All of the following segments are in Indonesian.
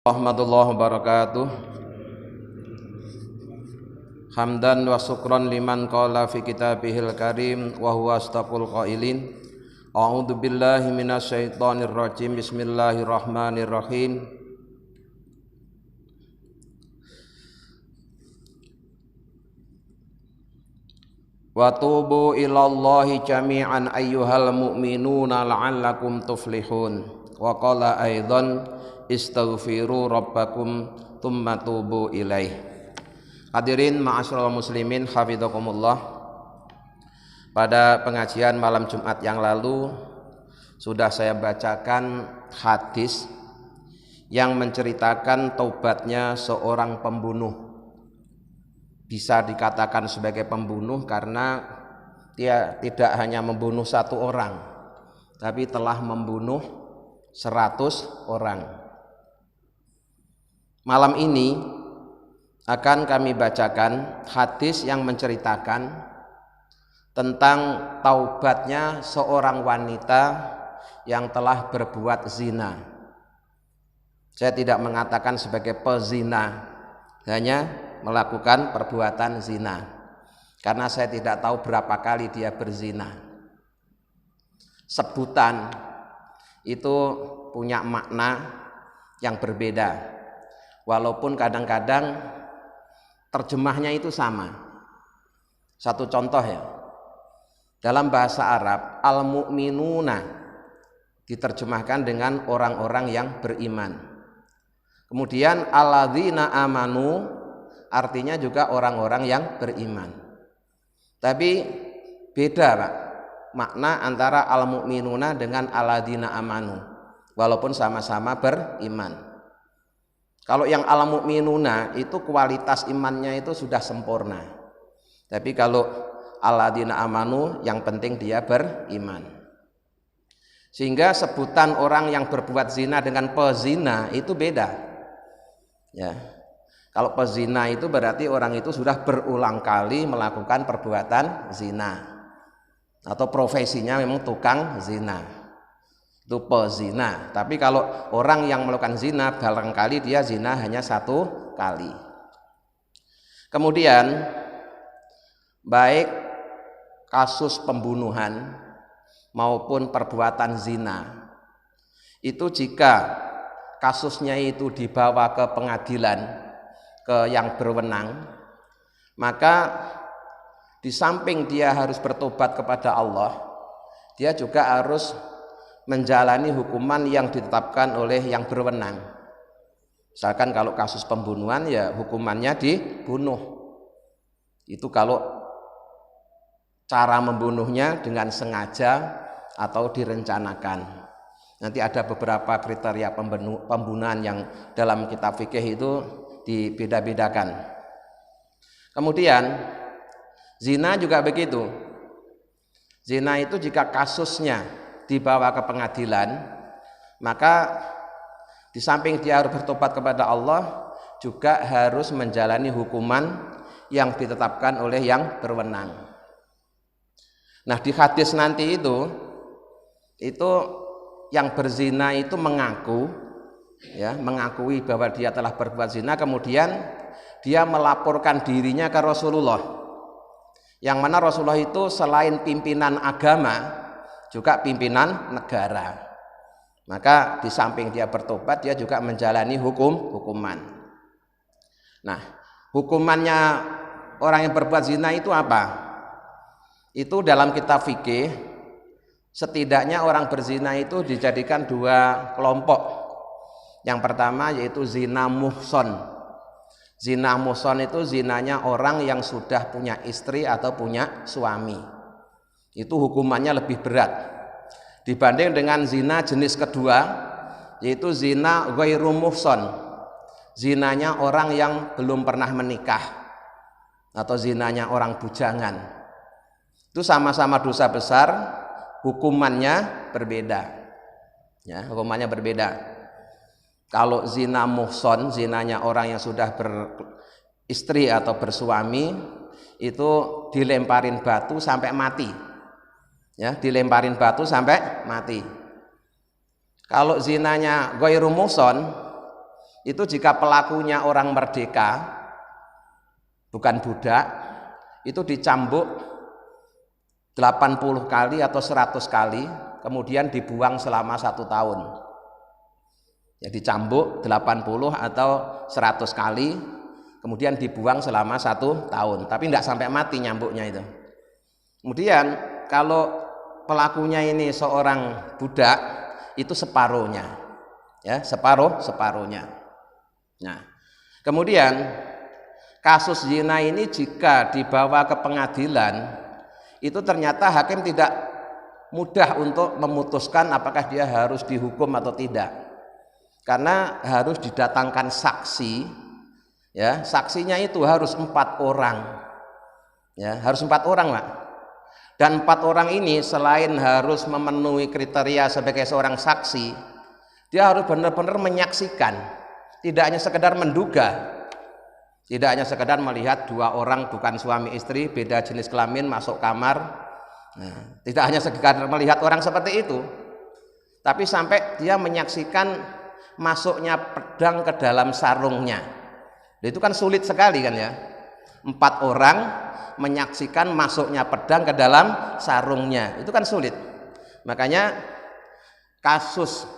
Warahmatullahi wabarakatuh. Hamdan wa syukran liman qala fi kitabihil karim wa huwa astaqul qailin. A'udzu billahi minasyaitonir rajim. Bismillahirrahmanirrahim. Wa tubu ilallahi jami'an ayyuhal mu'minuna la'allakum tuflihun. Wa qala aidan istaghfiru rabbakum tsumma tubu ilaih. Hadirin ma'asyiral muslimin hafizakumullah. Pada pengajian malam Jumat yang lalu sudah saya bacakan hadis yang menceritakan taubatnya seorang pembunuh. Bisa dikatakan sebagai pembunuh karena dia tidak hanya membunuh satu orang, tapi telah membunuh 100 orang. Malam ini akan kami bacakan hadis yang menceritakan tentang taubatnya seorang wanita yang telah berbuat zina. Saya tidak mengatakan sebagai pezina, hanya melakukan perbuatan zina, karena saya tidak tahu berapa kali dia berzina. Sebutan itu punya makna yang berbeda, walaupun kadang-kadang terjemahnya itu sama. Satu contoh ya, dalam bahasa Arab al-mu'minuna diterjemahkan dengan orang-orang yang beriman. Kemudian alladzina amanu artinya juga orang-orang yang beriman. Tapi beda Pak, makna antara al-mu'minuna dengan alladzina amanu, walaupun sama-sama beriman. Kalau yang al-mu'minuna itu kualitas imannya itu sudah sempurna. Tapi kalau alladzina amanu yang penting dia beriman. Sehingga sebutan orang yang berbuat zina dengan pezina itu beda. Ya. Kalau pezina itu berarti orang itu sudah berulang kali melakukan perbuatan zina, atau profesinya memang tukang zina, itu pezina. Tapi kalau orang yang melakukan zina barangkali dia zina hanya 1 kali. Kemudian baik kasus pembunuhan maupun perbuatan zina itu jika kasusnya itu dibawa ke pengadilan, ke yang berwenang, maka di samping dia harus bertobat kepada Allah, dia juga harus menjalani hukuman yang ditetapkan oleh yang berwenang. Misalkan kalau kasus pembunuhan ya hukumannya dibunuh. Itu kalau cara membunuhnya dengan sengaja atau direncanakan. Nanti ada beberapa kriteria pembunuhan yang dalam kitab fikih itu dibeda-bedakan. Kemudian zina juga begitu. Zina itu jika kasusnya dibawa ke pengadilan, maka di samping dia harus bertobat kepada Allah, juga harus menjalani hukuman yang ditetapkan oleh yang berwenang. Nah, di hadis nanti itu yang berzina itu mengaku, ya, mengakui bahwa dia telah berbuat zina, kemudian dia melaporkan dirinya ke Rasulullah, yang mana Rasulullah itu selain pimpinan agama juga pimpinan negara. Maka di samping dia bertobat, dia juga menjalani hukuman. Nah, hukumannya orang yang berbuat zina itu apa? Itu dalam kitab fikih setidaknya orang berzina itu dijadikan 2 kelompok. Yang pertama yaitu zina muhson. Zina muhson itu zinanya orang yang sudah punya istri atau punya suami. Itu hukumannya lebih berat dibanding dengan zina jenis kedua, yaitu zina ghairu muhson. Zinanya orang yang belum pernah menikah atau zinanya orang bujangan. Itu sama-sama dosa besar, hukumannya berbeda. Ya, hukumannya berbeda. Kalau zina muhson, zinanya orang yang sudah beristri atau bersuami, itu dilemparin batu sampai mati. Ya, dilemparin batu sampai mati. Kalau zinanya ghairu muhson, itu jika pelakunya orang merdeka, bukan budak, itu dicambuk 80 kali atau 100 kali, kemudian dibuang selama 1 tahun. Ya, dicambuk 80 atau 100 kali, kemudian dibuang selama 1 tahun. Tapi tidak sampai mati nyambuknya itu. Kemudian kalau pelakunya ini seorang budak, itu separuhnya, ya, separuhnya. Nah, kemudian kasus zina ini jika dibawa ke pengadilan, itu ternyata hakim tidak mudah untuk memutuskan apakah dia harus dihukum atau tidak, karena harus didatangkan saksi, ya, saksinya itu harus 4 orang, ya, harus 4 orang, Pak. Dan 4 orang ini selain harus memenuhi kriteria sebagai seorang saksi, dia harus benar-benar menyaksikan. Tidak hanya sekedar menduga, tidak hanya sekedar melihat 2 orang bukan suami istri, beda jenis kelamin masuk kamar. Nah, tidak hanya sekedar melihat orang seperti itu, tapi sampai dia menyaksikan masuknya pedang ke dalam sarungnya. Itu kan sulit sekali kan ya. 4 orang menyaksikan masuknya pedang ke dalam sarungnya, itu kan sulit. Makanya kasus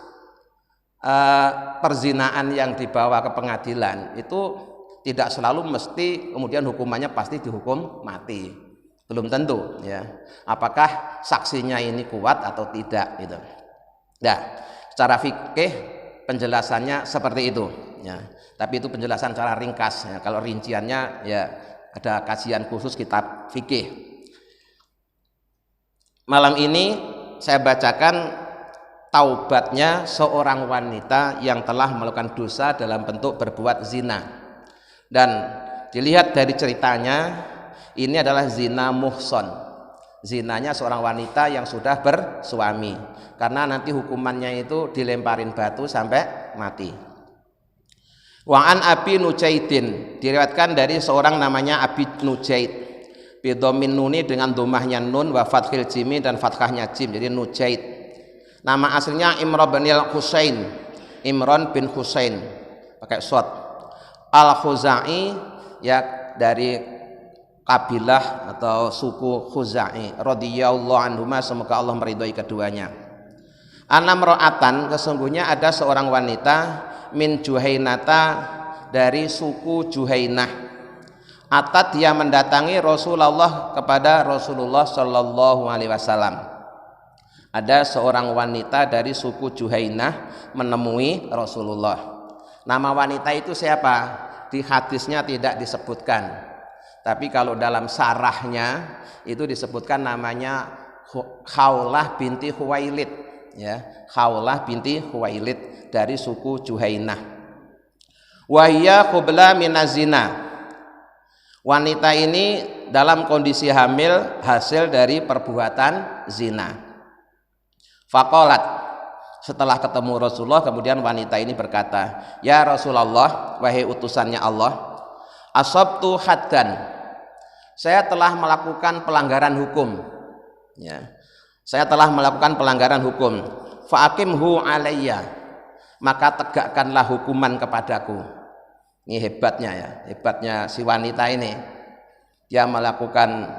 perzinaan yang dibawa ke pengadilan itu tidak selalu mesti kemudian hukumannya pasti dihukum mati, belum tentu, ya, apakah saksinya ini kuat atau tidak gitu. Nah, secara fikih penjelasannya seperti itu, ya, tapi itu penjelasan secara ringkas, ya. Kalau rinciannya ya ada kajian khusus kitab fikih. Malam ini saya bacakan taubatnya seorang wanita yang telah melakukan dosa dalam bentuk berbuat zina. Dan dilihat dari ceritanya, ini adalah zina muhson, zinanya seorang wanita yang sudah bersuami, karena nanti hukumannya itu dilemparin batu sampai mati. Wa'an Abi Nujaidin, diriwayatkan dari seorang namanya Abi Nujaid, bidomin nuni dengan domahnya nun, wa fathil jimi dan fathahnya jim, jadi Nujaid. Nama aslinya Imran bin Husain, Imran bin Husain pakai shot. Al-Khuzai, ya, dari kabilah atau suku Khuzai radhiyallahu anhuma, semoga Allah meridhai keduanya. Anam ro'atan, sesungguhnya ada seorang wanita min Juhainata, dari suku Juhainah. Atat, dia mendatangi Rasulullah, kepada Rasulullah sallallahu alaihi wasallam. Ada seorang wanita dari suku Juhainah menemui Rasulullah. Nama wanita itu siapa? Di hadisnya tidak disebutkan, tapi kalau dalam sarahnya itu disebutkan namanya Khawlah binti Khuwailid, ya, Khawlah binti Khuwailid dari suku Juhainah. Wahya qabla minazina, wanita ini dalam kondisi hamil hasil dari perbuatan zina. Faqalat, setelah ketemu Rasulullah, kemudian wanita ini berkata, ya Rasulullah, wahai utusannya Allah, asabtu haddan, saya telah melakukan pelanggaran hukum, ya, saya telah melakukan pelanggaran hukum. Fa'aqimhu alayya, maka tegakkanlah hukuman kepadaku. Ini hebatnya, ya, hebatnya si wanita ini. Dia melakukan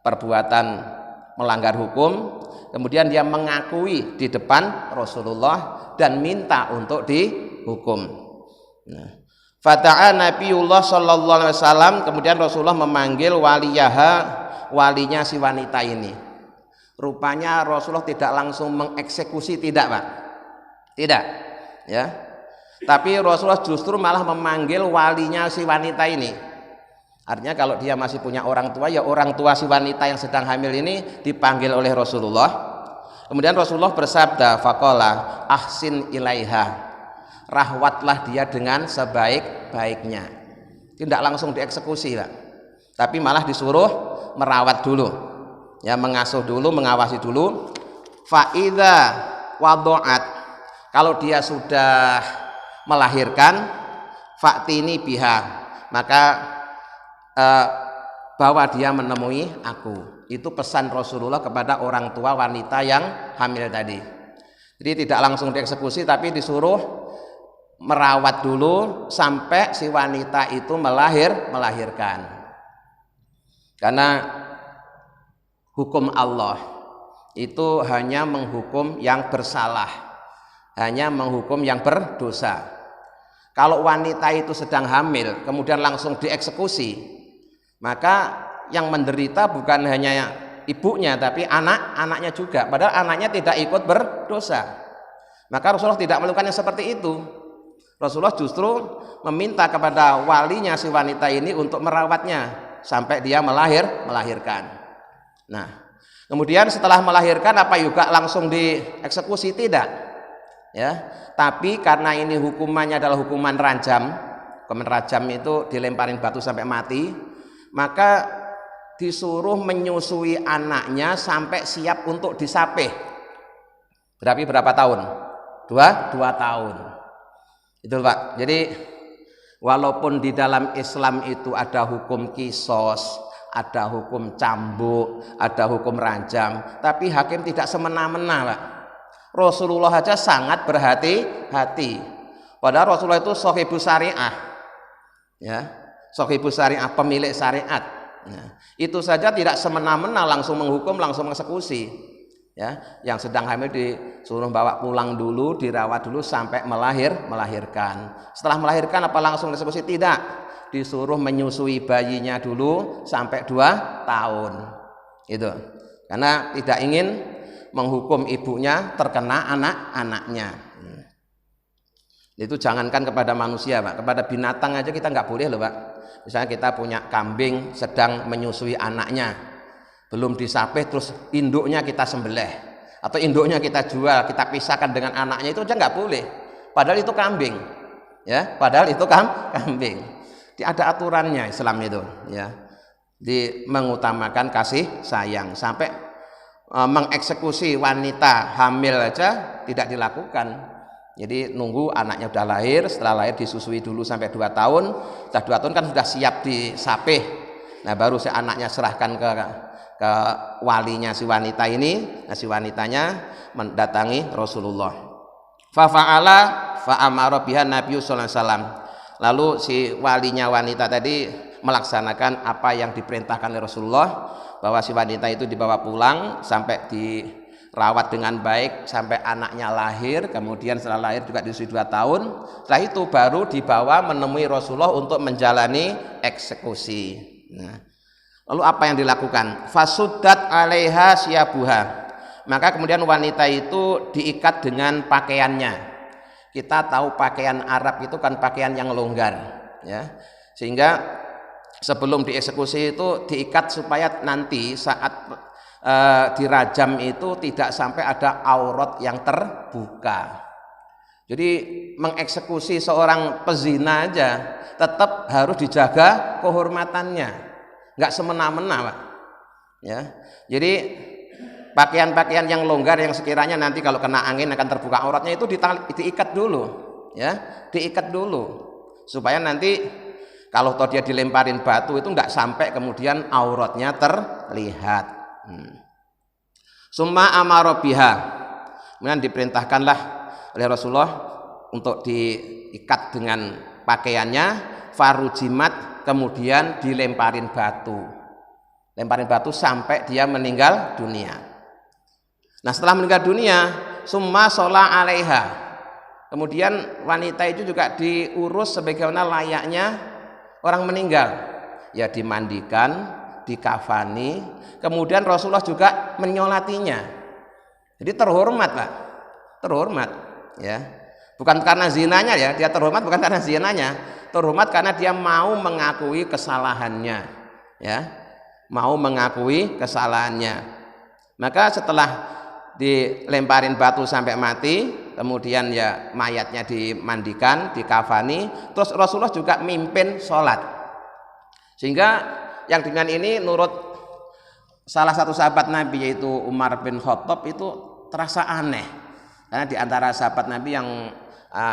perbuatan melanggar hukum, kemudian dia mengakui di depan Rasulullah dan minta untuk dihukum. Nah, fata'a Nabiullah sallallahu alaihi wasallam, kemudian Rasulullah memanggil waliyaha, walinya si wanita ini. Rupanya Rasulullah tidak langsung mengeksekusi, tidak, Pak, tidak, ya, tapi Rasulullah justru malah memanggil walinya si wanita ini. Artinya kalau dia masih punya orang tua, ya orang tua si wanita yang sedang hamil ini dipanggil oleh Rasulullah. Kemudian Rasulullah bersabda, faqala ahsin ilaiha, rahwatlah dia dengan sebaik-baiknya. Tidak langsung dieksekusi, Pak, tapi malah disuruh merawat dulu, ya, mengasuh dulu, mengawasi dulu. Fa idza wadu'at, kalau dia sudah melahirkan, fa'tini biha, maka bawa dia menemui aku. Itu pesan Rasulullah kepada orang tua wanita yang hamil tadi. Jadi tidak langsung dieksekusi, tapi disuruh merawat dulu sampai si wanita itu melahirkan. Karena hukum Allah itu hanya menghukum yang bersalah, hanya menghukum yang berdosa. Kalau wanita itu sedang hamil kemudian langsung dieksekusi, maka yang menderita bukan hanya ibunya tapi anaknya juga, padahal anaknya tidak ikut berdosa. Maka Rasulullah tidak melakukan yang seperti itu. Rasulullah justru meminta kepada walinya si wanita ini untuk merawatnya sampai dia melahirkan. Nah, kemudian setelah melahirkan apa juga langsung dieksekusi? Tidak, ya. Tapi karena ini hukumannya adalah hukuman rajam itu dilemparin batu sampai mati, maka disuruh menyusui anaknya sampai siap untuk disapih. Berapa tahun? 2 tahun. Itu Pak. Jadi walaupun di dalam Islam itu ada hukum kisos, ada hukum cambuk, ada hukum rajam, tapi hakim tidak semena-mena Pak. Rasulullah aja sangat berhati-hati. Padahal Rasulullah itu shahibus syariah, ya, shahibus syariah, pemilik syariat. Nah, itu saja tidak semena-mena langsung menghukum, langsung mengeksekusi. Ya, yang sedang hamil disuruh bawa pulang dulu, dirawat dulu sampai melahirkan. Setelah melahirkan apa langsung eksekusi? Tidak, disuruh menyusui bayinya dulu sampai 2 tahun. Itu karena tidak ingin menghukum ibunya terkena anak-anaknya. Itu jangankan kepada manusia Pak, kepada binatang aja kita nggak boleh loh Pak. Misalnya kita punya kambing sedang menyusui anaknya, belum disapih terus induknya kita sembelih atau induknya kita jual, kita pisahkan dengan anaknya, itu aja nggak boleh. Padahal itu kambing, ya. Padahal itu kambing. Ada aturannya Islam itu, ya. Mengutamakan kasih sayang sampai mengeksekusi wanita hamil aja tidak dilakukan. Jadi nunggu anaknya udah lahir, setelah lahir disusui dulu sampai 2 tahun. Setelah 2 tahun kan sudah siap disapih. Nah baru si anaknya serahkan ke walinya si wanita ini. Nah si wanitanya mendatangi Rasulullah. Fa'ala fa'amara biha Nabi sallallahu alaihi wasallam. Lalu si walinya wanita tadi melaksanakan apa yang diperintahkan oleh Rasulullah, bahwa si wanita itu dibawa pulang sampai dirawat dengan baik sampai anaknya lahir. Kemudian setelah lahir juga disusui 2 tahun. Setelah itu baru dibawa menemui Rasulullah untuk menjalani eksekusi. Nah, lalu apa yang dilakukan? Fasuddat 'alaiha siyabuha. Maka kemudian wanita itu diikat dengan pakaiannya. Kita tahu pakaian Arab itu kan pakaian yang longgar, ya. Sehingga sebelum dieksekusi itu diikat supaya nanti saat dirajam itu tidak sampai ada aurat yang terbuka. Jadi mengeksekusi seorang pezina aja tetap harus dijaga kehormatannya, nggak semena-mena Pak. Ya, jadi pakaian-pakaian yang longgar yang sekiranya nanti kalau kena angin akan terbuka auratnya itu diikat dulu, ya, diikat dulu supaya nanti kalau toh dia dilemparin batu itu nggak sampai kemudian auratnya terlihat. Summa amara biha, kemudian diperintahkanlah oleh Rasulullah untuk diikat dengan pakaiannya, farujimat, kemudian dilemparin batu sampai dia meninggal dunia. Nah setelah meninggal dunia, summa shola 'alaiha, kemudian wanita itu juga diurus sebagaimana layaknya orang meninggal, ya dimandikan, dikafani, kemudian Rasulullah juga menyolatinya. Jadi terhormat Pak, terhormat, ya. Bukan karena zinanya ya, dia terhormat bukan karena zinanya, terhormat karena dia mau mengakui kesalahannya, ya, mau mengakui kesalahannya. Maka setelah dilemparin batu sampai mati, kemudian ya mayatnya dimandikan, dikafani, terus Rasulullah juga mimpin sholat. Sehingga yang dengan ini menurut salah satu sahabat Nabi yaitu Umar bin Khattab itu terasa aneh, karena di antara sahabat Nabi yang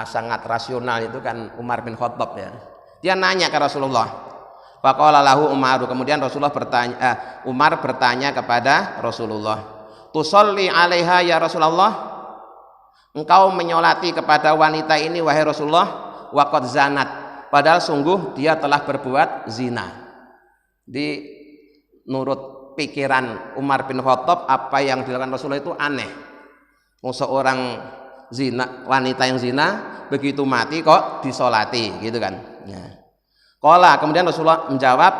sangat rasional itu kan Umar bin Khattab, ya. Dia nanya ke Rasulullah, faqala lahu Umar, kemudian Rasulullah Umar bertanya kepada Rasulullah, tusolli 'alaiha ya Rasulullah, engkau menyolati kepada wanita ini wahai Rasulullah, waqad zanat, padahal sungguh dia telah berbuat zina. Di nurut pikiran Umar bin Khattab, apa yang dilakukan Rasulullah itu aneh. Seorang zina, wanita yang zina begitu mati kok disolati gitu kan. Qala, kemudian Rasulullah menjawab,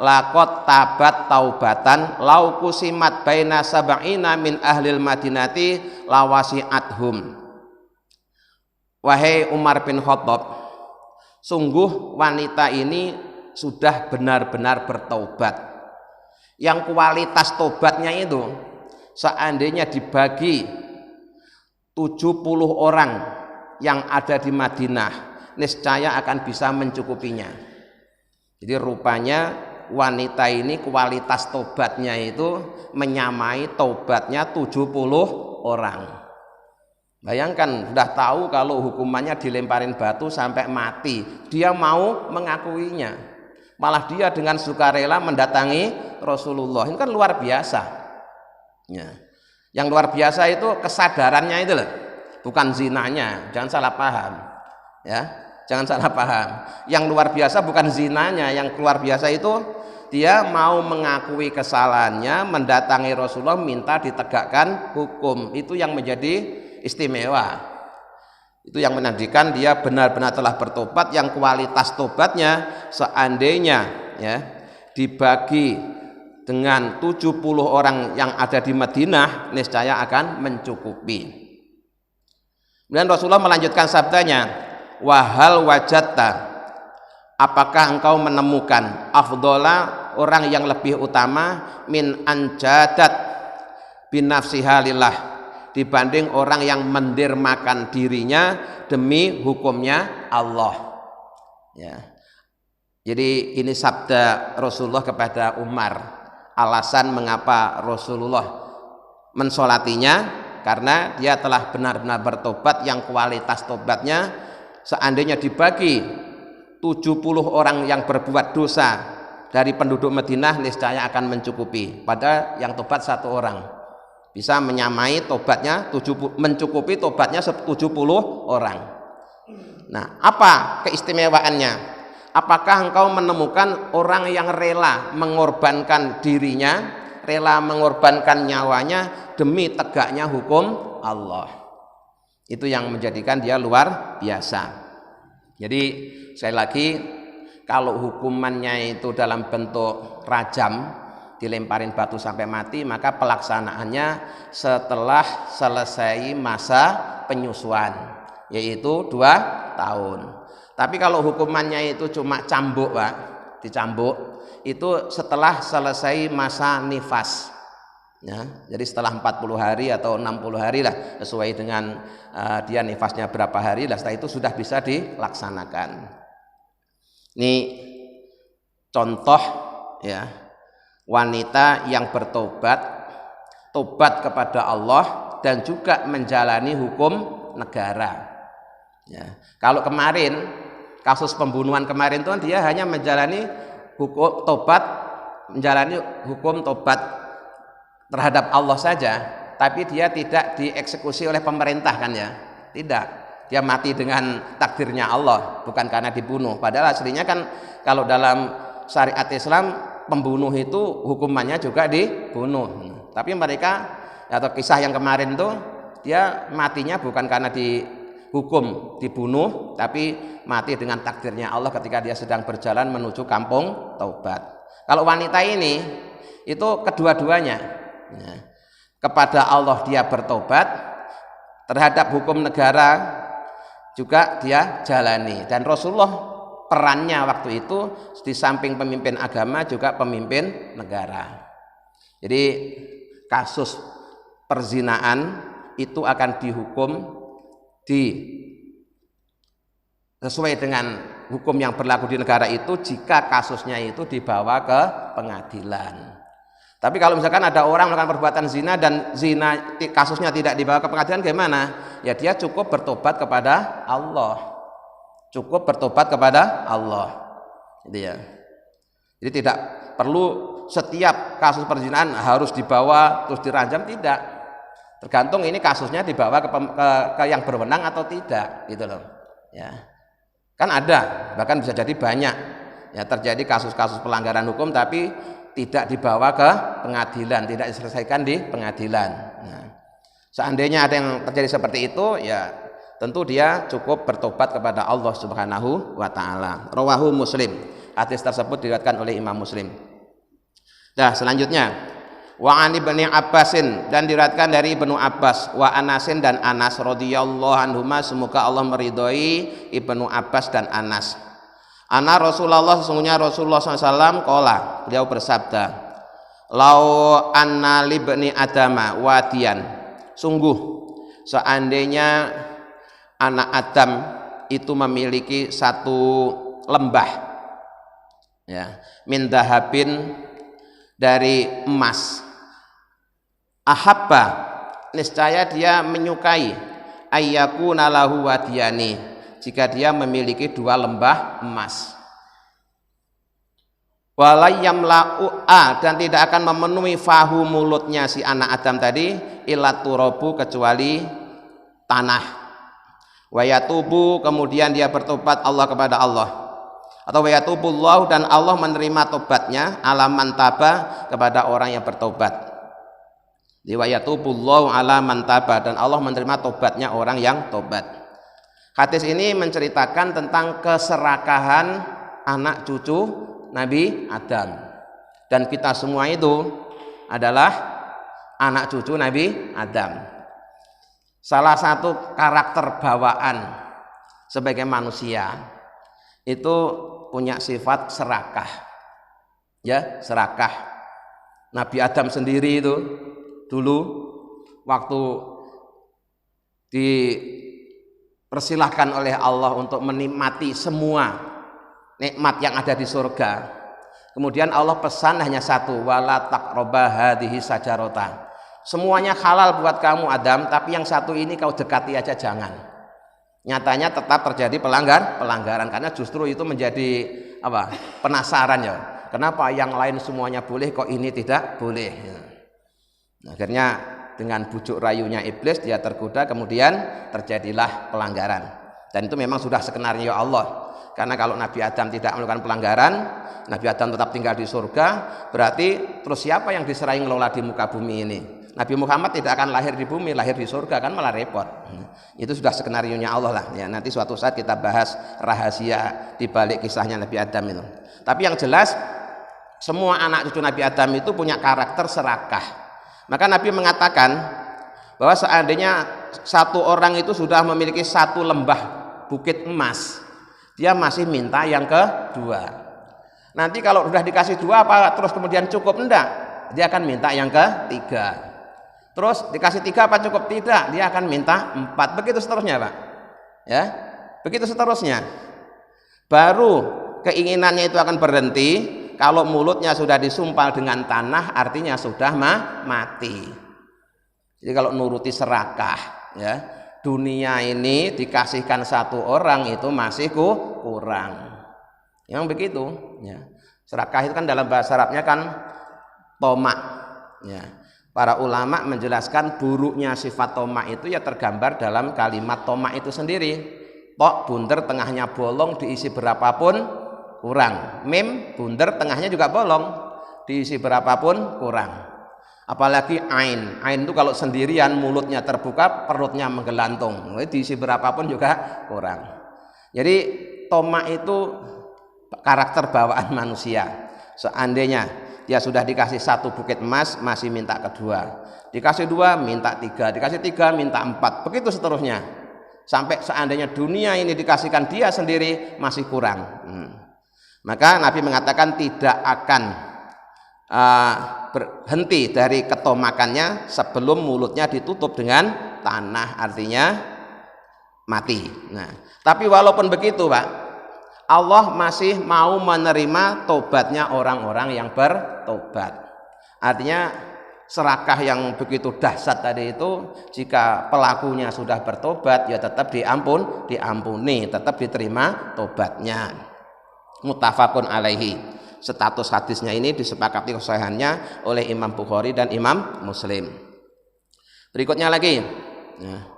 laqad tabat taubatan lau kusimat baina sab'ina min ahlil madinati lawasi'athum. Wahai Umar bin Khattab, sungguh wanita ini sudah benar-benar bertaubat. Yang kualitas tobatnya itu seandainya dibagi 70 orang yang ada di Madinah, niscaya akan bisa mencukupinya. Jadi rupanya wanita ini kualitas tobatnya itu menyamai tobatnya 70 orang. Bayangkan, sudah tahu kalau hukumannya dilemparin batu sampai mati, dia mau mengakuinya. Malah dia dengan sukarela mendatangi Rasulullah. Ini kan luar biasa. Yang luar biasa itu kesadarannya itu loh, bukan zinanya. Jangan salah paham. Ya. Jangan salah paham. Yang luar biasa bukan zinanya, yang luar biasa itu dia mau mengakui kesalahannya, mendatangi Rasulullah minta ditegakkan hukum. Itu yang menjadi istimewa. Itu yang menandakan dia benar-benar telah bertobat, yang kualitas tobatnya seandainya ya dibagi dengan 70 orang yang ada di Madinah, niscaya akan mencukupi. Kemudian Rasulullah melanjutkan sabdanya, wahal wajatta, apakah engkau menemukan afdola, orang yang lebih utama, min anjadat binafsiha lillah, dibanding orang yang mendermakan dirinya demi hukumnya Allah. Ya. Jadi ini sabda Rasulullah kepada Umar. Alasan mengapa Rasulullah mensolatinya, karena dia telah benar-benar bertobat, yang kualitas tobatnya seandainya dibagi 70 orang yang berbuat dosa dari penduduk Madinah, niscaya akan mencukupi. Padahal yang tobat 1 orang bisa menyamai tobatnya 70, mencukupi tobatnya 70 orang. Nah, apa keistimewaannya? Apakah engkau menemukan orang yang rela mengorbankan dirinya, rela mengorbankan nyawanya demi tegaknya hukum Allah? Itu yang menjadikan dia luar biasa. Jadi sekali lagi, kalau hukumannya itu dalam bentuk rajam, dilemparin batu sampai mati, maka pelaksanaannya setelah selesai masa penyusuan, yaitu 2 tahun. Tapi kalau hukumannya itu cuma cambuk, Pak, dicambuk, itu setelah selesai masa nifas. Ya, jadi setelah 40 hari atau 60 hari lah, sesuai dengan dia nifasnya berapa hari lah, setelah itu sudah bisa dilaksanakan. Ini contoh ya, wanita yang bertobat, tobat kepada Allah dan juga menjalani hukum negara. Ya. Kalau kemarin kasus pembunuhan kemarin itu dia hanya menjalani hukum tobat, menjalani hukum tobat terhadap Allah saja, tapi dia tidak dieksekusi oleh pemerintah kan ya, tidak, dia mati dengan takdirnya Allah, bukan karena dibunuh. Padahal aslinya kan kalau dalam syariat Islam pembunuh itu hukumannya juga dibunuh, tapi mereka atau kisah yang kemarin itu dia matinya bukan karena dihukum dibunuh, tapi mati dengan takdirnya Allah ketika dia sedang berjalan menuju kampung taubat. Kalau wanita ini itu kedua-duanya ya, kepada Allah dia bertobat, terhadap hukum negara juga dia jalani. Dan Rasulullah perannya waktu itu di samping pemimpin agama juga pemimpin negara. Jadi kasus perzinaan itu akan dihukum sesuai dengan hukum yang berlaku di negara itu jika kasusnya itu dibawa ke pengadilan. Tapi kalau misalkan ada orang melakukan perbuatan zina dan zina kasusnya tidak dibawa ke pengadilan, gimana? Ya dia cukup bertobat kepada Allah. Cukup bertobat kepada Allah. Gitu ya. Jadi tidak perlu setiap kasus perzinaan harus dibawa terus dirajam, tidak. Tergantung ini kasusnya dibawa ke yang berwenang atau tidak, gitu loh. Ya. Kan ada, bahkan bisa jadi banyak ya terjadi kasus-kasus pelanggaran hukum tapi tidak dibawa ke pengadilan, tidak diselesaikan di pengadilan. Nah, seandainya ada yang terjadi seperti itu, ya tentu dia cukup bertobat kepada Allah Subhanahu wa taala. Rawahu Muslim. Hadis tersebut diriwayatkan oleh Imam Muslim. Nah, selanjutnya wa an ibni Abbasin, dan diriwayatkan dari Ibnu Abbas, wa Anasin, dan Anas radhiyallahu anhuma, semoga Allah meridhoi Ibnu Abbas dan Anas. Ana Rasulullah, sesungguhnya Rasulullah SAW qala, beliau bersabda, lau anna libni adama wadiyan, sungguh seandainya anak Adam itu memiliki satu lembah ya, min dahabin, dari emas, ahabba, niscaya dia menyukai, ayyakuna lahu wadiyani, jika dia memiliki dua lembah emas, walayyamla'u'a, dan tidak akan memenuhi fahu, mulutnya si anak Adam tadi, illa turabu, kecuali tanah, wayatubu, kemudian dia bertobat Allah kepada Allah, atau wayatubullahu, dan Allah menerima tobatnya, alaman taba, kepada orang yang bertobat. Wayatubullahu alaman taba, dan Allah menerima tobatnya orang yang tobat. Hadis ini menceritakan tentang keserakahan anak cucu Nabi Adam, dan kita semua itu adalah anak cucu Nabi Adam. Salah satu karakter bawaan sebagai manusia itu punya sifat serakah, ya, serakah. Nabi Adam sendiri itu dulu waktu dipersilahkan oleh Allah untuk menikmati semua nikmat yang ada di surga, kemudian Allah pesan hanya satu, wala taqraba hadhihi sajarota, semuanya halal buat kamu Adam, tapi yang satu ini kau dekati aja jangan. Nyatanya tetap terjadi pelanggaran, karena justru itu menjadi penasaran ya, kenapa yang lain semuanya boleh kok ini tidak boleh. Nah, akhirnya dengan bujuk rayunya iblis dia tergoda, kemudian terjadilah pelanggaran, dan itu memang sudah skenario Allah, karena kalau Nabi Adam tidak melakukan pelanggaran, Nabi Adam tetap tinggal di surga, berarti terus siapa yang diserai ngelola di muka bumi ini? Nabi Muhammad tidak akan lahir di bumi, lahir di surga, kan malah repot. Itu sudah skenarionya Allah lah ya. Nanti suatu saat kita bahas rahasia di balik kisahnya Nabi Adam itu. Tapi yang jelas semua anak cucu Nabi Adam itu punya karakter serakah. Maka Nabi mengatakan bahwa seandainya satu orang itu sudah memiliki satu lembah bukit emas, dia masih minta yang kedua. Nanti kalau sudah dikasih dua apa terus kemudian cukup? Enggak, dia akan minta yang ketiga. Terus dikasih tiga apa cukup? Tidak, dia akan minta empat. Begitu seterusnya Pak ya, begitu seterusnya. Baru keinginannya itu akan berhenti kalau mulutnya sudah disumpal dengan tanah, artinya sudah mati. Jadi kalau nuruti serakah ya, dunia ini dikasihkan satu orang itu masih kurang. Yang begitu ya. Serakah itu kan dalam bahasa Arabnya kan tomak ya. Para ulama menjelaskan buruknya sifat tomak itu ya tergambar dalam kalimat tomak itu sendiri. Tok bunder tengahnya bolong, diisi berapapun kurang. Mim bunder tengahnya juga bolong, diisi berapapun kurang. Apalagi ain itu kalau sendirian mulutnya terbuka, perutnya menggelantung, diisi berapapun juga kurang. Jadi tomak itu karakter bawaan manusia. Seandainya dia sudah dikasih satu bukit emas masih minta kedua, dikasih dua minta tiga, dikasih tiga minta empat, begitu seterusnya sampai seandainya dunia ini dikasihkan dia sendiri masih kurang. Maka Nabi mengatakan tidak akan berhenti dari ketomakannya sebelum mulutnya ditutup dengan tanah, artinya mati. Nah, tapi walaupun begitu Pak, Allah masih mau menerima tobatnya orang-orang yang bertobat. Artinya serakah yang begitu dahsyat tadi itu, jika pelakunya sudah bertobat ya tetap diampuni, tetap diterima tobatnya. Muttafaqun alaihi. Status hadisnya ini disepakati kesahihannya oleh Imam Bukhari dan Imam Muslim. Berikutnya lagi. Nah.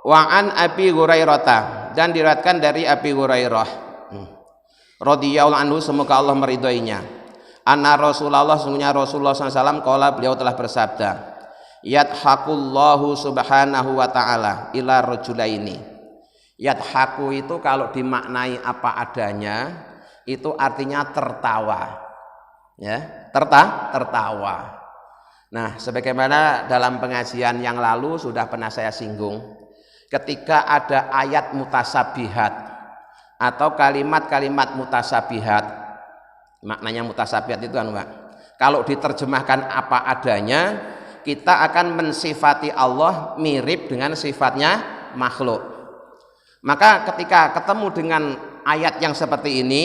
Wa an Abi Hurairah, dan diriwayatkan dari Abi Hurairah radhiyallahu anhu, semoga Allah meridhoinya. Anna Rasulullah, sesungguhnya Rasulullah SAW qala, beliau telah bersabda, yadhaqullahu subhanahu wa ta'ala ila rajulaini. Yadhaku itu kalau dimaknai apa adanya itu artinya tertawa, ya, tertawa. Nah, sebagaimana dalam pengajian yang lalu sudah pernah saya singgung, ketika ada ayat mutasabihat atau kalimat-kalimat mutasabihat, maknanya mutasabihat itu kan Pak, kalau diterjemahkan apa adanya, kita akan mensifati Allah mirip dengan sifatnya makhluk. Maka ketika ketemu dengan ayat yang seperti ini,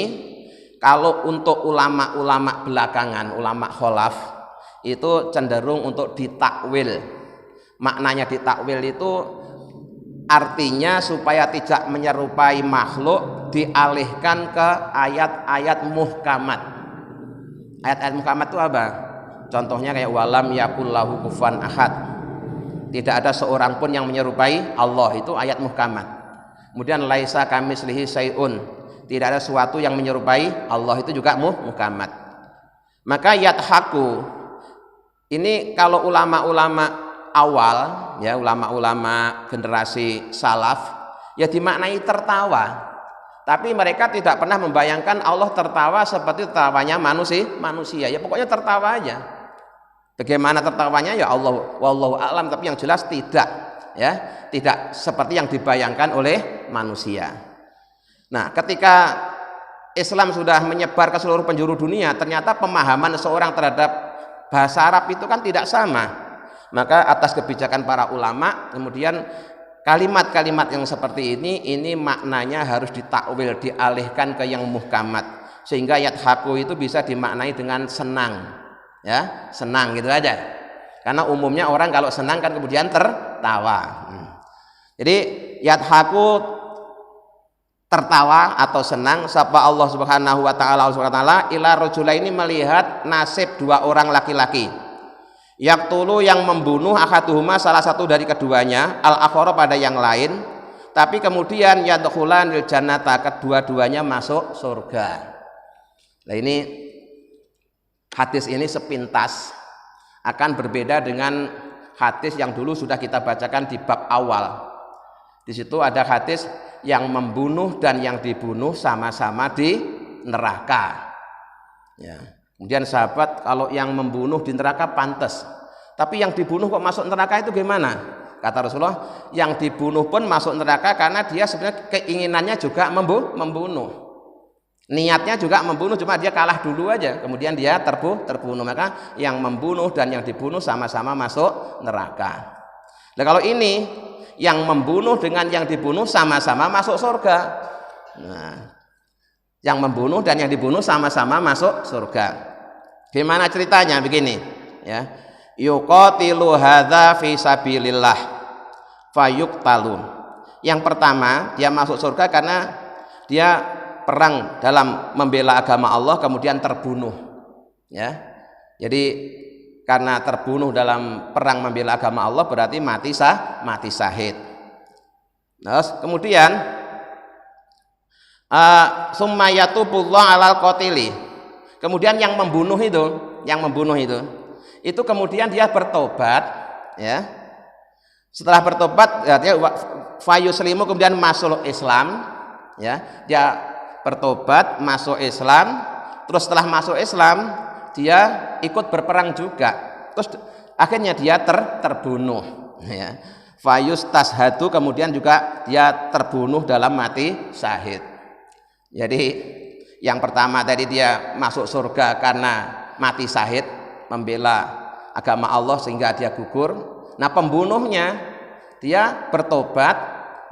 kalau untuk ulama-ulama belakangan, ulama kholaf, itu cenderung untuk ditakwil. Maknanya ditakwil itu artinya supaya tidak menyerupai makhluk, dialihkan ke ayat-ayat muhkamat. Ayat-ayat muhkamat itu apa? Contohnya kayak walam yakul lahu kufuwan ahad. Tidak ada seorang pun yang menyerupai Allah, itu ayat muhkamat. Kemudian laisa kamitslihi syai'un. Tidak ada sesuatu yang menyerupai Allah, itu juga muhkamat. Maka yadhaku ini kalau ulama-ulama awal, ya, ulama-ulama generasi salaf, ya dimaknai tertawa. Tapi mereka tidak pernah membayangkan Allah tertawa seperti tertawanya manusia. Ya pokoknya tertawa aja. Bagaimana tertawanya ya Allah wallahu a'lam, tapi yang jelas tidak, ya, tidak seperti yang dibayangkan oleh manusia. Nah, ketika Islam sudah menyebar ke seluruh penjuru dunia, ternyata pemahaman seorang terhadap bahasa Arab itu kan tidak sama. Maka atas kebijakan para ulama, kemudian kalimat-kalimat yang seperti ini maknanya harus ditakwil, dialihkan ke yang muhkamat, sehingga yadhaku itu bisa dimaknai dengan senang, ya, senang gitu aja. Karena umumnya orang kalau senang kan kemudian tertawa. Jadi yadhaku tertawa atau senang, sapa Allah Subhanahu wa taala ila rajulaini, melihat nasib dua orang laki-laki. Yaktulu, yang membunuh, ahaduhuma, salah satu dari keduanya, al-akhara, pada yang lain, tapi kemudian yadkhulanil jannata, kedua-duanya masuk surga. Nah, ini hadis ini sepintas akan berbeda dengan hadis yang dulu sudah kita bacakan di bab awal. Di situ ada hadis yang membunuh dan yang dibunuh sama-sama di neraka. Ya. Kemudian sahabat, kalau yang membunuh di neraka pantas, tapi yang dibunuh kok masuk neraka itu gimana? Kata Rasulullah, yang dibunuh pun masuk neraka karena dia sebenarnya keinginannya juga membunuh. Niatnya juga membunuh, cuma dia kalah dulu aja, kemudian dia terbunuh. Maka yang membunuh dan yang dibunuh sama-sama masuk neraka. Nah, kalau ini yang membunuh dengan yang dibunuh sama-sama masuk surga. Nah, yang membunuh dan yang dibunuh sama-sama masuk surga. Gimana ceritanya? Begini, ya. Yuqatilu hadza fi sabilillah fayuqtalu. Yang pertama, dia masuk surga karena dia perang dalam membela agama Allah kemudian terbunuh, ya. Jadi karena terbunuh dalam perang membela agama Allah berarti mati syahid. Nah, kemudian summa yatubullah alal qatili. Kemudian yang membunuh itu kemudian dia bertobat, ya. Setelah bertobat artinya fayuslimu, kemudian masuk Islam, ya. Dia bertobat, masuk Islam, terus setelah masuk Islam dia ikut berperang juga, terus akhirnya dia terbunuh, ya. Fayus tashadu, kemudian juga dia terbunuh dalam mati syahid. Jadi yang pertama tadi dia masuk surga karena mati syahid membela agama Allah sehingga dia gugur. Nah, pembunuhnya dia bertobat,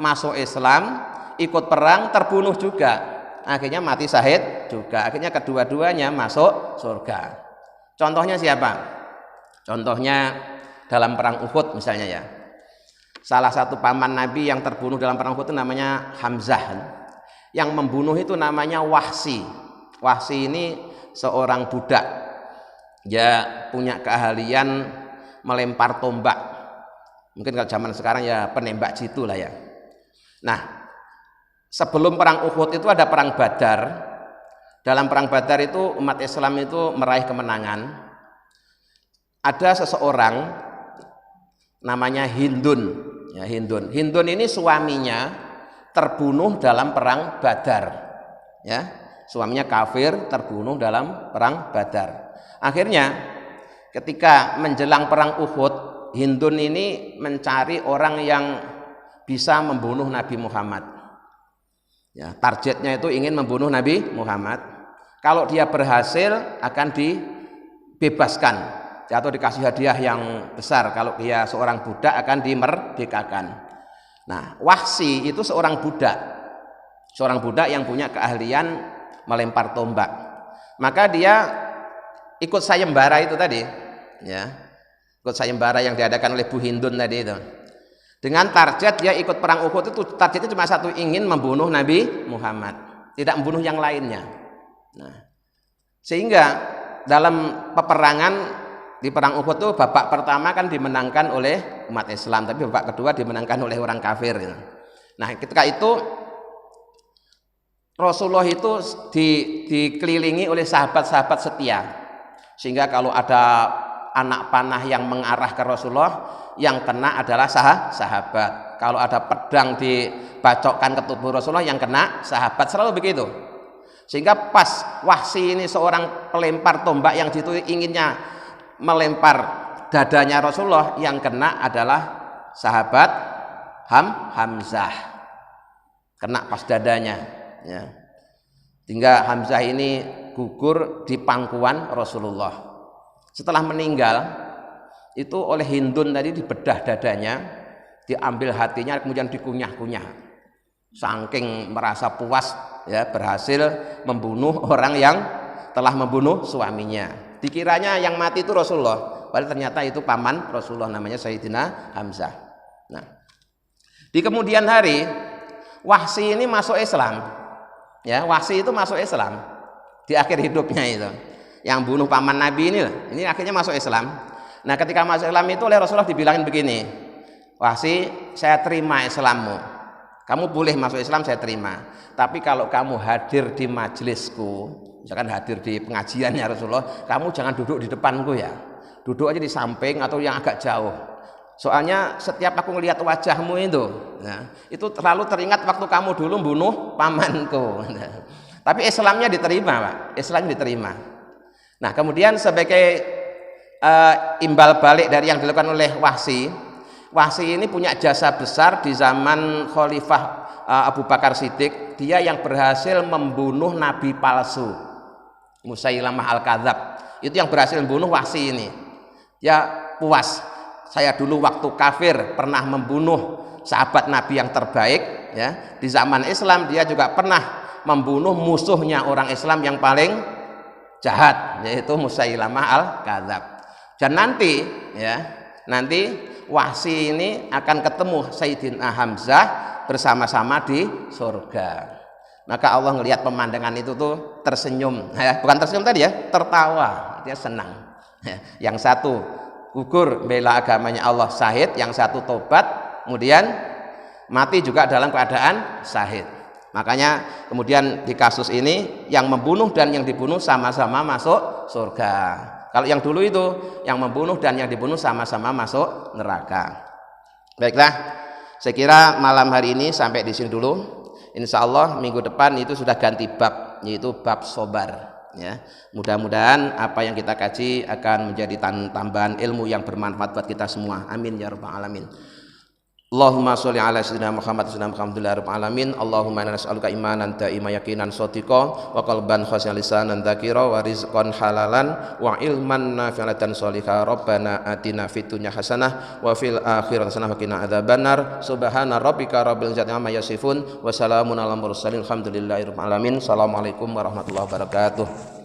masuk Islam, ikut perang, terbunuh juga, akhirnya mati syahid juga. Akhirnya kedua-duanya masuk surga. Contohnya siapa? Contohnya dalam perang Uhud misalnya, ya. Salah satu paman Nabi yang terbunuh dalam perang Uhud itu namanya Hamzah. Yang membunuh itu namanya Wahsi. Wahsi ini seorang budak. Dia punya keahlian melempar tombak. Mungkin kalau zaman sekarang ya penembak jitu lah ya. Nah, sebelum perang Uhud itu ada perang Badar. Dalam perang Badar itu umat Islam itu meraih kemenangan. Ada seseorang namanya Hindun. Ya, Hindun. Hindun ini suaminya terbunuh dalam perang Badar. Ya, suaminya kafir terbunuh dalam perang Badar. Akhirnya ketika menjelang perang Uhud, Hindun ini mencari orang yang bisa membunuh Nabi Muhammad. Ya, targetnya itu ingin membunuh Nabi Muhammad. Kalau dia berhasil akan dibebaskan atau dikasih hadiah yang besar. Kalau dia seorang budak akan dimerdekakan. Nah, Wahsy itu seorang budak yang punya keahlian melempar tombak. Maka dia ikut sayembara itu tadi, ya, ikut sayembara yang diadakan oleh Bu Hindun tadi itu. Dengan target dia ikut perang Uhud itu targetnya cuma satu, ingin membunuh Nabi Muhammad, tidak membunuh yang lainnya. Nah, sehingga dalam peperangan di perang Uhud itu babak pertama kan dimenangkan oleh umat Islam, tapi babak kedua dimenangkan oleh orang kafir. Nah, ketika itu Rasulullah itu dikelilingi oleh sahabat-sahabat setia, sehingga kalau ada anak panah yang mengarah ke Rasulullah, yang kena adalah sahabat. Kalau ada pedang dibacokkan ke tubuh Rasulullah, yang kena sahabat, selalu begitu. Sehingga pas Wahsy ini seorang pelempar tombak yang itu inginnya melempar dadanya Rasulullah, yang kena adalah sahabat Hamzah, kena pas dadanya, ya. Sehingga Hamzah ini gugur di pangkuan Rasulullah. Setelah meninggal itu oleh Hindun tadi dibedah dadanya, diambil hatinya, kemudian dikunyah-kunyah. Saking merasa puas, ya, berhasil membunuh orang yang telah membunuh suaminya. Dikiranya yang mati itu Rasulullah, padahal ternyata itu paman Rasulullah, namanya Sayyidina Hamzah. Nah, di kemudian hari Wahsy ini masuk Islam. Ya, Wahsy itu masuk Islam di akhir hidupnya itu. Yang bunuh paman Nabi ini akhirnya masuk Islam. Nah, ketika masuk Islam itu oleh Rasulullah dibilangin begini, Wahsy, saya terima Islammu. Kamu boleh masuk Islam, saya terima. Tapi kalau kamu hadir di majelisku, misalkan hadir di pengajiannya Rasulullah, kamu jangan duduk di depanku ya. Duduk aja di samping atau yang agak jauh. Soalnya setiap aku ngelihat wajahmu itu, nah, itu terlalu teringat waktu kamu dulu bunuh pamanku. Tapi Islamnya diterima, Pak. Islamnya diterima. Nah, kemudian sebagai imbal balik dari yang dilakukan oleh Wahsy ini punya jasa besar di zaman Khalifah Abu Bakar Siddiq. Dia yang berhasil membunuh nabi palsu Musailamah Al-Kadzab. Itu yang berhasil membunuh Wahsy ini. Ya puas, saya dulu waktu kafir pernah membunuh sahabat Nabi yang terbaik, ya. Di zaman Islam dia juga pernah membunuh musuhnya orang Islam yang paling jahat, yaitu Musailamah Al-Kadzab. Dan nanti Wahsy ini akan ketemu Sayyidina Hamzah bersama-sama di surga. Maka Allah ngelihat pemandangan itu tuh tersenyum, ya, bukan tersenyum tadi ya, tertawa, dia senang. Ya, yang satu gugur bela agamanya Allah syahid, yang satu tobat, kemudian mati juga dalam keadaan syahid. Makanya kemudian di kasus ini yang membunuh dan yang dibunuh sama-sama masuk surga. Kalau yang dulu itu yang membunuh dan yang dibunuh sama-sama masuk neraka. Baiklah, saya kira malam hari ini sampai di sini dulu. Insya Allah minggu depan itu sudah ganti bab, yaitu bab sobar. Ya, mudah-mudahan apa yang kita kaji akan menjadi tambahan ilmu yang bermanfaat buat kita semua. Amin ya rabbal alamin. Allahumma sholli ala sayyidina Muhammad rabbil alamin. Allahumma inna nas'aluka imanan daima yaqinan shadiqa wa qalban khashi'an lisanan dzakira wa rizqan halalan wa ilman nafi'an sholiha. Rabbana atina fid dunya hasanah wa fil akhirati hasanah wa qina adzabannar. Subhana rabbika rabbil izzati amma yasifun wa salamun alal mursalin. Alhamdulillahirabbil alamin. Assalamualaikum warahmatullahi wabarakatuh.